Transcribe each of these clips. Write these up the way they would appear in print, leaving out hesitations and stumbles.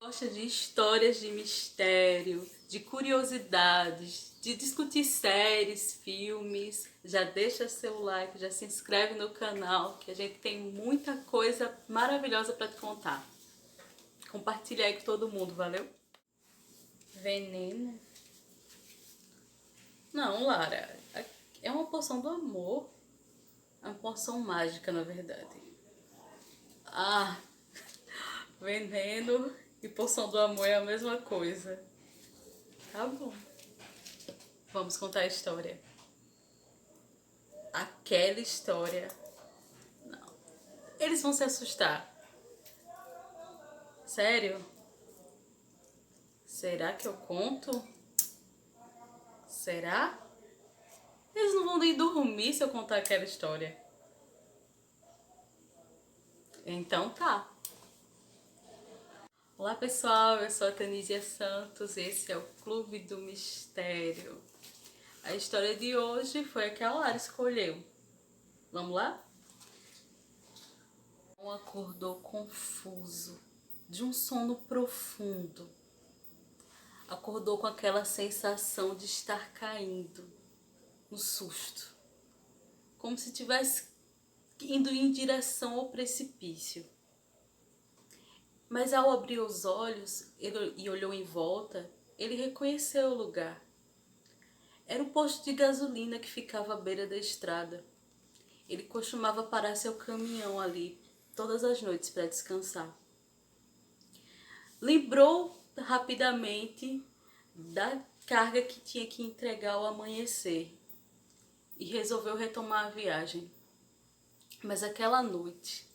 Gosta de histórias de mistério, de curiosidades, de discutir séries, filmes, já deixa seu like, já se inscreve no canal, que a gente tem muita coisa maravilhosa para te contar. Compartilha aí com todo mundo, valeu? Veneno? Não, Lara, é uma poção do amor. É uma poção mágica, na verdade. Ah, veneno e poção do amor é a mesma coisa. Tá bom. Vamos contar a história. Aquela história. Não. Eles vão se assustar. Sério? Será que eu conto? Será? Eles não vão nem dormir se eu contar aquela história. Então tá. Olá pessoal, eu sou a Tanísia Santos e esse é o Clube do Mistério. A história de hoje foi a que a Lara escolheu. Vamos lá? Acordou confuso, de um sono profundo. Acordou com aquela sensação de estar caindo, no susto, como se estivesse indo em direção ao precipício. Mas ao abrir os olhos e olhou em volta, ele reconheceu o lugar. Era o posto de gasolina que ficava à beira da estrada. Ele costumava parar seu caminhão ali todas as noites para descansar. Lembrou rapidamente da carga que tinha que entregar ao amanhecer e resolveu retomar a viagem. Mas aquela noite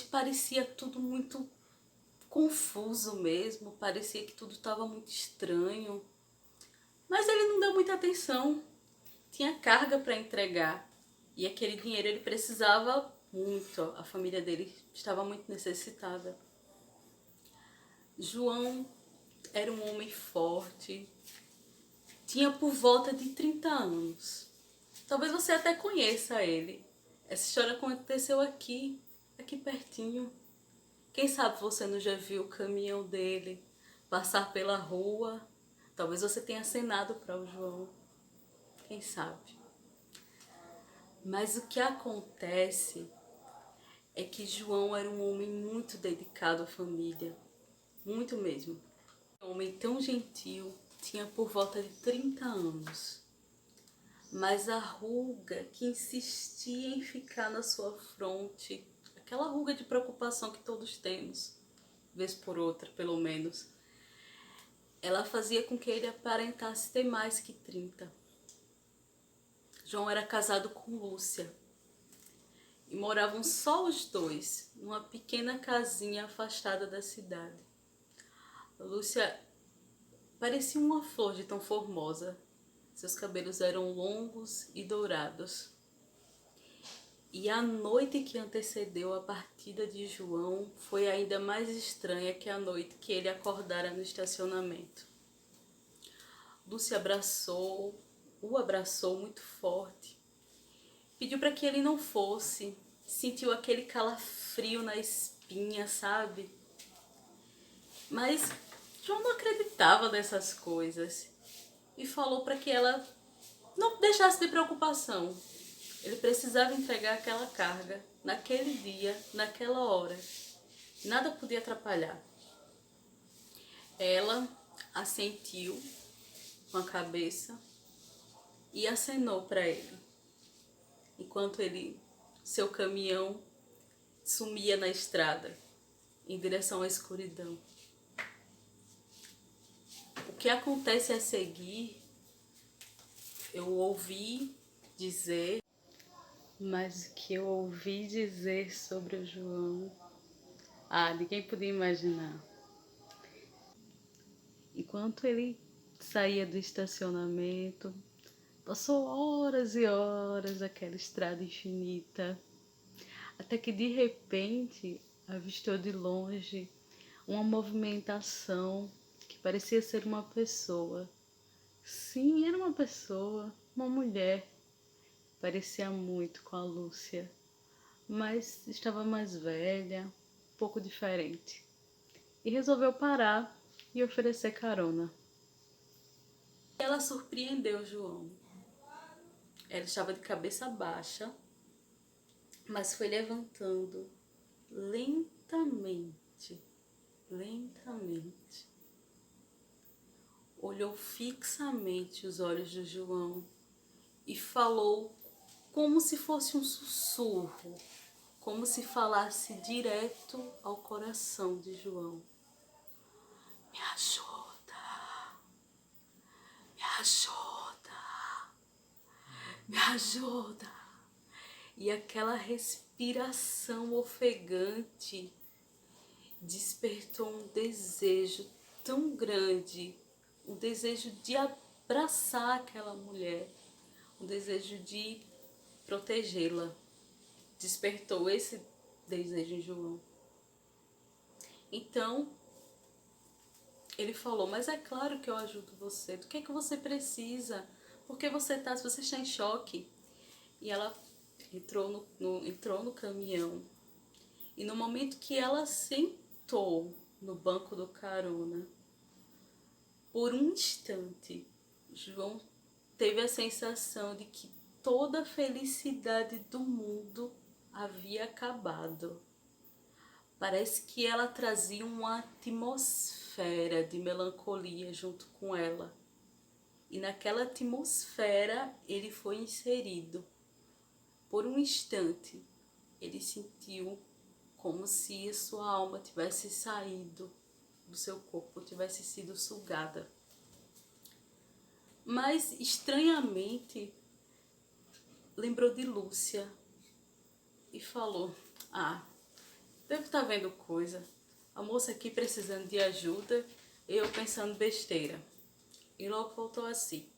parecia tudo muito confuso mesmo, parecia que tudo estava muito estranho. Mas ele não deu muita atenção, tinha carga para entregar e aquele dinheiro ele precisava muito, a família dele estava muito necessitada. João era um homem forte, tinha por volta de 30 anos. Talvez você até conheça ele. Essa história aconteceu aqui pertinho. Quem sabe você não já viu o caminhão dele passar pela rua? Talvez você tenha acenado para o João. Quem sabe? Mas o que acontece é que João era um homem muito dedicado à família. Muito mesmo. Um homem tão gentil, tinha por volta de 30 anos. Mas a ruga que insistia em ficar na sua fronte, aquela ruga de preocupação que todos temos, vez por outra, pelo menos, ela fazia com que ele aparentasse ter mais que 30. João era casado com Lúcia e moravam só os dois numa pequena casinha afastada da cidade. Lúcia parecia uma flor de tão formosa. Seus cabelos eram longos e dourados. E a noite que antecedeu a partida de João foi ainda mais estranha que a noite que ele acordara no estacionamento. Lúcia o abraçou muito forte. Pediu para que ele não fosse. Sentiu aquele calafrio na espinha, sabe? Mas João não acreditava nessas coisas e falou para que ela não deixasse de preocupação. Ele precisava entregar aquela carga naquele dia, naquela hora. Nada podia atrapalhar. Ela assentiu com a cabeça e acenou para ele, enquanto seu caminhão sumia na estrada, em direção à escuridão. O que acontece a seguir, eu ouvi dizer, mas o que eu ouvi dizer sobre o João, ninguém podia imaginar. Enquanto ele saía do estacionamento, passou horas e horas naquela estrada infinita, até que de repente avistou de longe uma movimentação que parecia ser uma pessoa. Sim, era uma pessoa, uma mulher. Parecia muito com a Lúcia, mas estava mais velha, um pouco diferente. e resolveu parar e oferecer carona. Ela surpreendeu João. Ela estava de cabeça baixa, mas foi levantando lentamente, lentamente. Olhou fixamente os olhos de João e falou como se fosse um sussurro, como se falasse direto ao coração de João. Me ajuda, me ajuda, me ajuda. E aquela respiração ofegante despertou um desejo tão grande, um desejo de abraçar aquela mulher, um desejo de protegê-la. Despertou esse desejo em João. Então, ele falou, mas é claro que eu ajudo você. Do que é que você precisa? Por que você está, se você está em choque? E ela entrou no caminhão. E no momento que ela sentou no banco do carona, por um instante, João teve a sensação de que toda a felicidade do mundo havia acabado. Parece que ela trazia uma atmosfera de melancolia junto com ela. E naquela atmosfera ele foi inserido. Por um instante, ele sentiu como se a sua alma tivesse saído do seu corpo, tivesse sido sugada. Mas, estranhamente, lembrou de Lúcia e falou, devo estar vendo coisa. A moça aqui precisando de ajuda e eu pensando besteira. E logo voltou assim.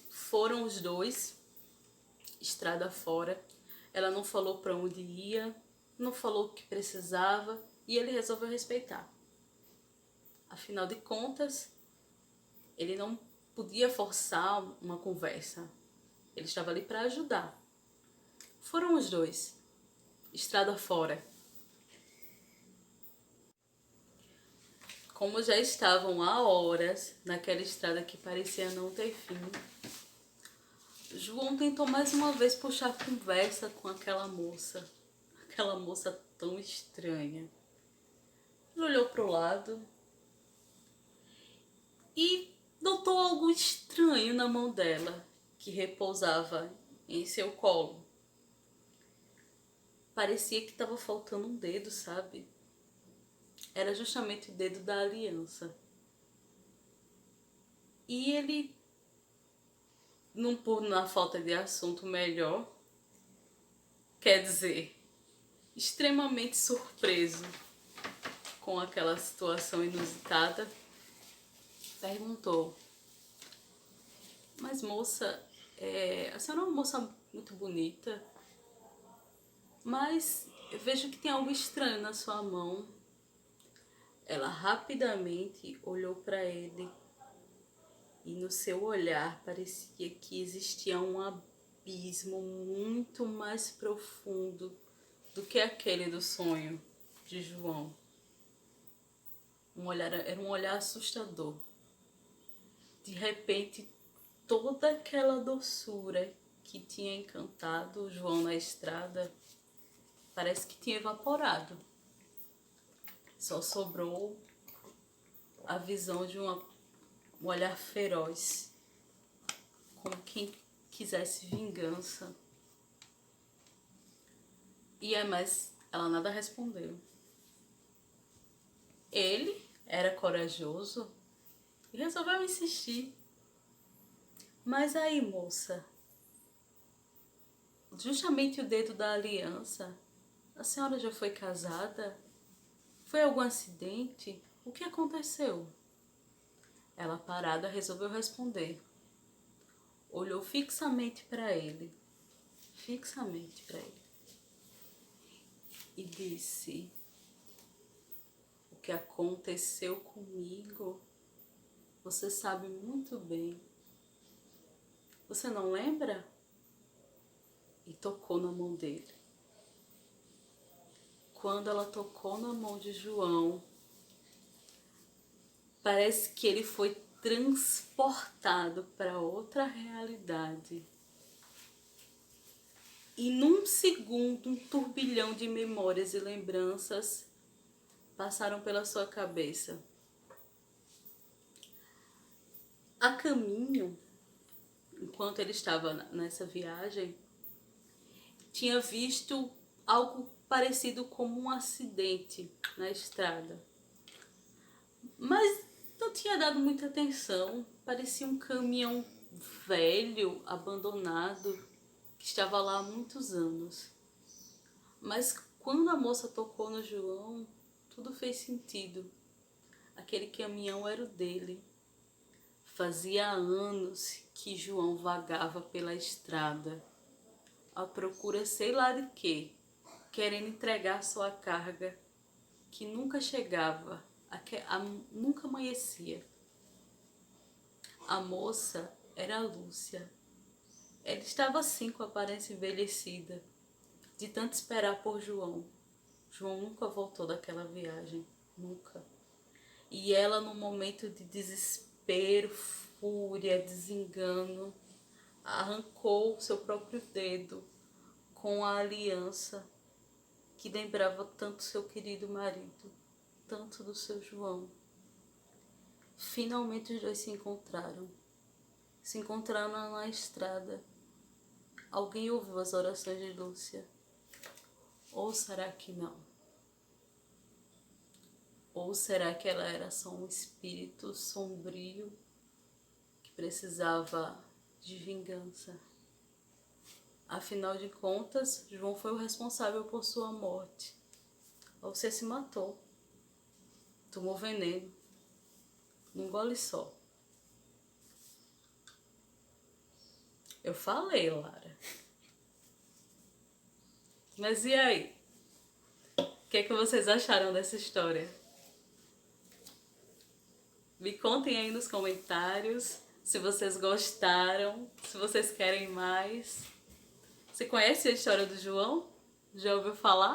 Foram os dois, estrada fora. Ela não falou para onde ia, não falou o que precisava e ele resolveu respeitar. Afinal de contas, ele não podia forçar uma conversa. Ele estava ali para ajudar. Foram os dois, estrada fora. Como já estavam há horas naquela estrada que parecia não ter fim, João tentou mais uma vez puxar conversa com aquela moça tão estranha. Ele olhou para o lado e notou algo estranho na mão dela, que repousava em seu colo. Parecia que estava faltando um dedo, sabe? Era justamente o dedo da aliança. E ele, não por na falta de assunto melhor, quer dizer, extremamente surpreso com aquela situação inusitada, perguntou, mas moça, a senhora é uma moça muito bonita, mas eu vejo que tem algo estranho na sua mão. Ela rapidamente olhou para ele e no seu olhar parecia que existia um abismo muito mais profundo do que aquele do sonho de João. Era um olhar assustador. De repente, toda aquela doçura que tinha encantado João na estrada parece que tinha evaporado. Só sobrou a visão de um olhar feroz, como quem quisesse vingança. Mas ela nada respondeu. Ele era corajoso e resolveu insistir. Mas aí, moça, justamente o dedo da aliança, a senhora já foi casada? Foi algum acidente? O que aconteceu? Ela, parada, resolveu responder. Olhou fixamente para ele, e disse, o que aconteceu comigo, você sabe muito bem. Você não lembra? E tocou na mão dele. Quando ela tocou na mão de João, Parece que ele foi transportado para outra realidade. E num segundo, um turbilhão de memórias e lembranças passaram pela sua cabeça. A caminho, enquanto ele estava nessa viagem, tinha visto algo parecido como um acidente na estrada. Mas não tinha dado muita atenção. Parecia um caminhão velho, abandonado, que estava lá há muitos anos. Mas quando a moça tocou no João, tudo fez sentido. Aquele caminhão era o dele. Fazia anos que João vagava pela estrada, à procura sei lá de quê, querendo entregar sua carga, que nunca chegava, nunca amanhecia. A moça era a Lúcia. Ela estava assim com a aparência envelhecida, de tanto esperar por João. João nunca voltou daquela viagem, nunca. E ela, num momento de desespero, fúria, desengano, arrancou seu próprio dedo com a aliança que lembrava tanto seu querido marido, tanto do seu João. Finalmente os dois se encontraram. Se encontraram na estrada. Alguém ouviu as orações de Lúcia? Ou será que não? Ou será que ela era só um espírito sombrio que precisava de vingança? Afinal de contas, João foi o responsável por sua morte. Ou você se matou. Tomou veneno. Num gole só. Eu falei, Lara. Mas e aí? O que é que vocês acharam dessa história? Me contem aí nos comentários se vocês gostaram, se vocês querem mais. Você conhece a história do João? Já ouviu falar?